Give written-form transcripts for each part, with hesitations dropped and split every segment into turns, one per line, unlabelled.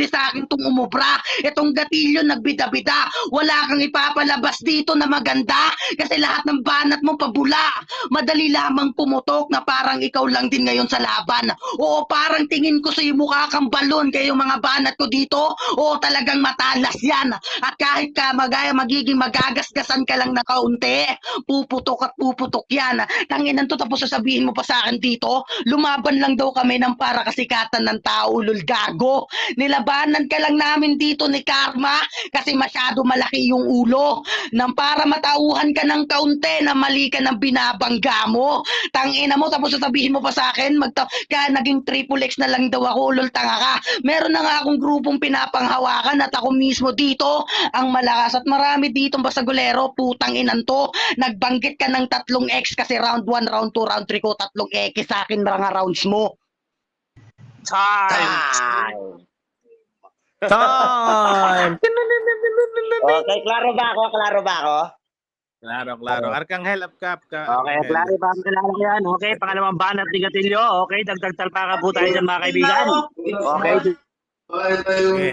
pwede sa akin itong umubra. Itong gatilyo nagbida-bida. Wala kang ipapalabas dito na maganda kasi lahat ng banat mo pabula. Madali lamang pumutok na parang ikaw lang din ngayon sa laban. Oo, parang tingin ko sa iyo mukha kang balon kaya yung mga banat ko dito. Oo, talagang matalas yan. At kahit ka magiging magagasgasan ka lang na kaunti, puputok at puputok yan. Tanginan to, tapos sasabihin mo pa sa akin dito, lumaban lang daw kami ng para kasikatan ng tao, ulol gago. Nilabanan ka lang namin dito ni Karma kasi masyado malaki yung ulo. Nang para matauhan ka ng kaunti na mali ka ng binabangga mo. Tangina mo, tapos sasabihin mo pa sa akin, kaya naging triple X na lang daw ako, ulol tanga ka. Meron na nga akong grupong pinapanghawakan at ako mismo dito ang malakas at marami dito basagulero, putang inan to. Nagbanggit ka ng 3X kasi round 1, round 2, round 3 ko 3X sa akin mga rounds mo.
Time!
Okay, klaro ba ako?
Klaro. Arkanghel, up cap ka.
Okay, klaro ba ang kilala ko yan? Okay, pangalawang banat ni Gatillo. Okay, dagdag talpakan po tayo dyan mga kaibigan. Okay.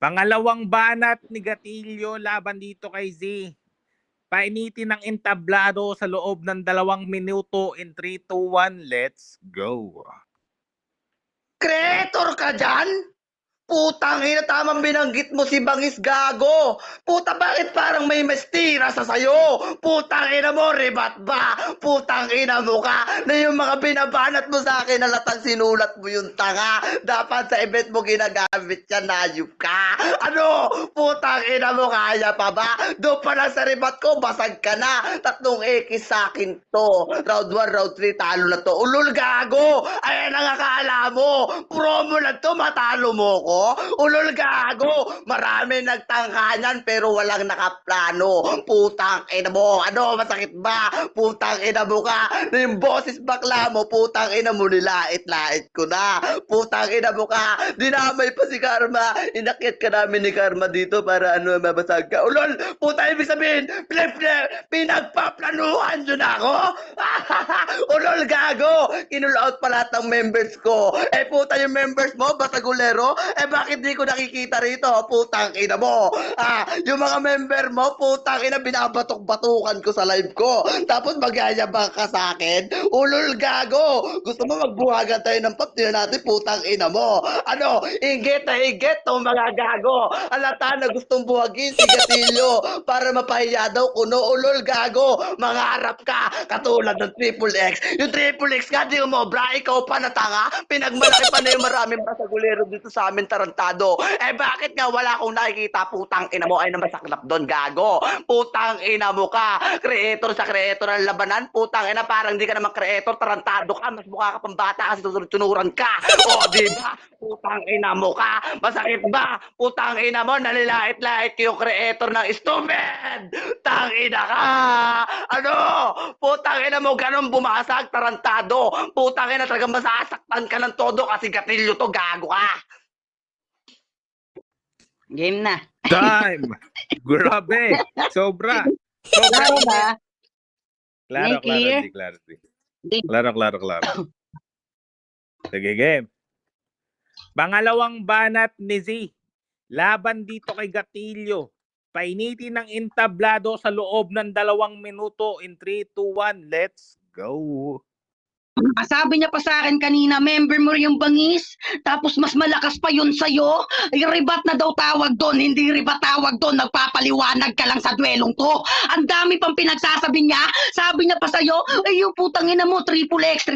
Pangalawang banat ni Gatillo laban dito kay Z. Painitin ng entablado sa loob ng 2 minuto in 3, 2, 1. Let's go.
Creator ka dyan? Putang ina, tamang binanggit mo si Bangis gago. Puta, bakit parang may mestira sa sayo? Putang ina mo, ribat ba? Putang ina mo ka na yung mga binabanat mo sa akin halatang sinulat mo yung tanga. Dapat sa event mo ginagamit yan, nayup ka. Ano? Putang ina mo, kaya pa ba? Doon pa lang sa ribat ko, basag ka na. 3X sa akin to. Round 1, round 3, talo na to. Ulol gago. Ayan ang akala mo. Promo lang to, matalo mo ko. Ulol gago. Marami nagtangka niyan pero walang nakaplano. Putang ina mo. Ano, masakit ba? Putang ina mo ka. Na yung boses bakla mo, putang ina mo, nilait-lait ko na. Putang ina mo ka. Dinamay pa si Karma. Inakyat ka namin ni Karma dito para mabasag ka. Ulol, puta, ibig sabihin, pinagpaplanuhan yun ako. Ulol gago. Kinull out pa lahat ng members ko. Puta, yung members mo, basagulero, bakit di ko nakikita rito? Putang ina mo. Yung mga member mo, putang ina, binabatok-batukan ko sa live ko. Tapos magyayabang ka sa akin? Ulol gago. Gusto mo magbuhagan tayo ng pop? Tingnan natin, putang ina mo. Ano, inggit na inggit to mga gago. Alata na gustong buhagin si Gatillo para mapahiya daw kuno. Ulol gago. Mangarap ka katulad ng triple X. Yung triple X ka, di mo, bra, ikaw pa na tanga. Pinagmalaki pa na yung maraming basagulero dito sa amin, tarantado. Bakit nga wala akong nakikita? Putang ina mo ay na masaklap doon, gago. Putang ina mo ka. Creator sa creator ng labanan. Putang ina, parang di ka naman creator, tarantado ka. Mas mukha ka pang bata kasi tunuran ka. O, di ba? Putang ina mo ka. Masakit ba? Putang ina mo, nalilait-lait yung creator ng stupid. Tang ina ka. Ano? Putang ina mo, ganun bumasag, tarantado. Putang ina, talagang masasaktan ka ng todo kasi Gatillo to, gago ka.
Game na.
Time. Grabe. Sobra.
Klaro ba?
Klaro. Sige, game. Pangalawang banat ni Z. Laban dito kay Gatillo. Painitin ng entablado sa loob ng 2 minuto in 3, 2, 1. Let's go.
Sabi niya pa sa akin kanina, member mo yung Bangis, tapos mas malakas pa yun sa'yo. Ribat na daw tawag doon, hindi ribat tawag doon, nagpapaliwanag ka lang sa duelong to. Ang dami pang pinagsasabi niya, sabi niya pa sa'yo, ay yung putang ina mo, triple X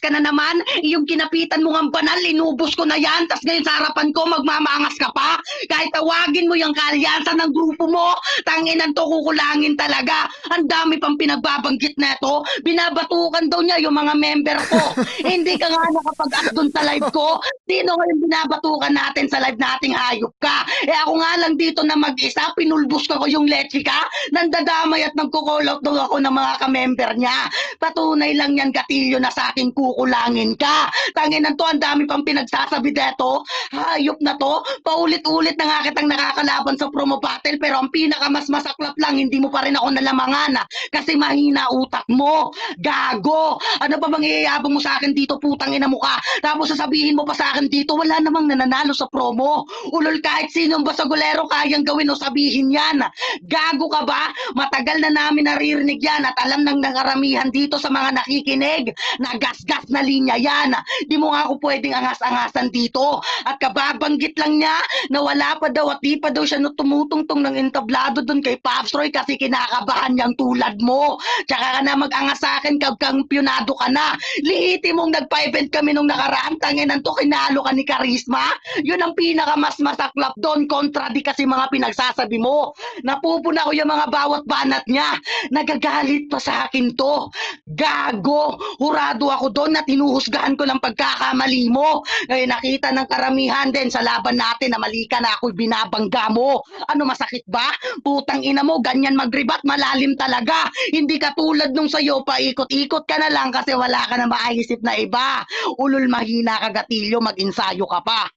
ka na naman, yung kinapitan mo ng banal, inubos ko na yan, tas ngayon sa harapan ko, magmamangas ka pa. Kahit tawagin mo yung kalyansa ng grupo mo, tanginan to, kukulangin talaga. Ang dami pang pinagbabanggit na ito, binabatukan daw niya yung mga member ko. Hindi ka nga nakapag-up dun sa live ko. Sino nga yung binabatukan natin sa live nating hayop ka? Ako nga lang dito na mag-isa, pinulbos ko yung leche ka, nandadamay at nagko-call out daw ako ng mga ka-member niya. Patunay lang yan, Gatillo, na sa akin kukulangin ka. Tanginan to, ang dami pang pinagsasabi dito. Hayop na to, paulit-ulit na nga kitang nakakalaban sa promo battle, pero ang pinaka mas masaklap lang, hindi mo pa rin ako nalamangan kasi mahina utak mo. Gago! Ano pa bang pangyayabang mo sa akin dito, putang ina mo ka. Tapos sasabihin mo pa sa akin dito, wala namang nananalo sa promo. Ulol, kahit sinong basagulero kayang gawin o sabihin yan. Gago ka ba? Matagal na namin naririnig yan at alam ng nakaramihan dito sa mga nakikinig na gas-gas na linya yan. Di mo nga ako pwedeng angas-angasan dito. At kababanggit lang niya na wala pa daw at di pa daw siya tumutungtong ng entablado doon kay Pops Roy kasi kinakabahan niyang tulad mo. Tsaka ka na mag-angas sa akin, kampyonado ka na. Lihiti mong nagpa-event kami nung nakaraan, tanginan to, kinalo ka ni Karisma. Yun ang pinaka mas masaklap doon, kontra di kasi mga pinagsasabi mo. Napupuna ko yung mga bawat banat niya. Nagagalit pa sa akin to. Gago! Hurado ako doon na tinuhusgahan ko ng pagkakamali mo. Ngayon nakita ng karamihan din sa laban natin na mali ka na ako'y binabangga mo. Ano, masakit ba? Putang ina mo, ganyan magribat, malalim talaga. Hindi ka tulad nung sa'yo, paikot-ikot ka na lang kasi wala ka na maisip na iba. Ulul, mahina ka, Gatilyo, mag-ensayo ka pa.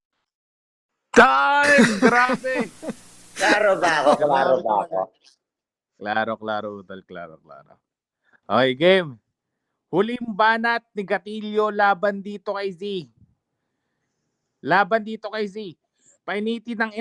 Time! Grabe!
Klaro ba ako? Klaro ba ako?
Klaro, Udol. Klaro. Okay, game. Huling banat ni Gatilyo laban dito kay Z. Painiti ng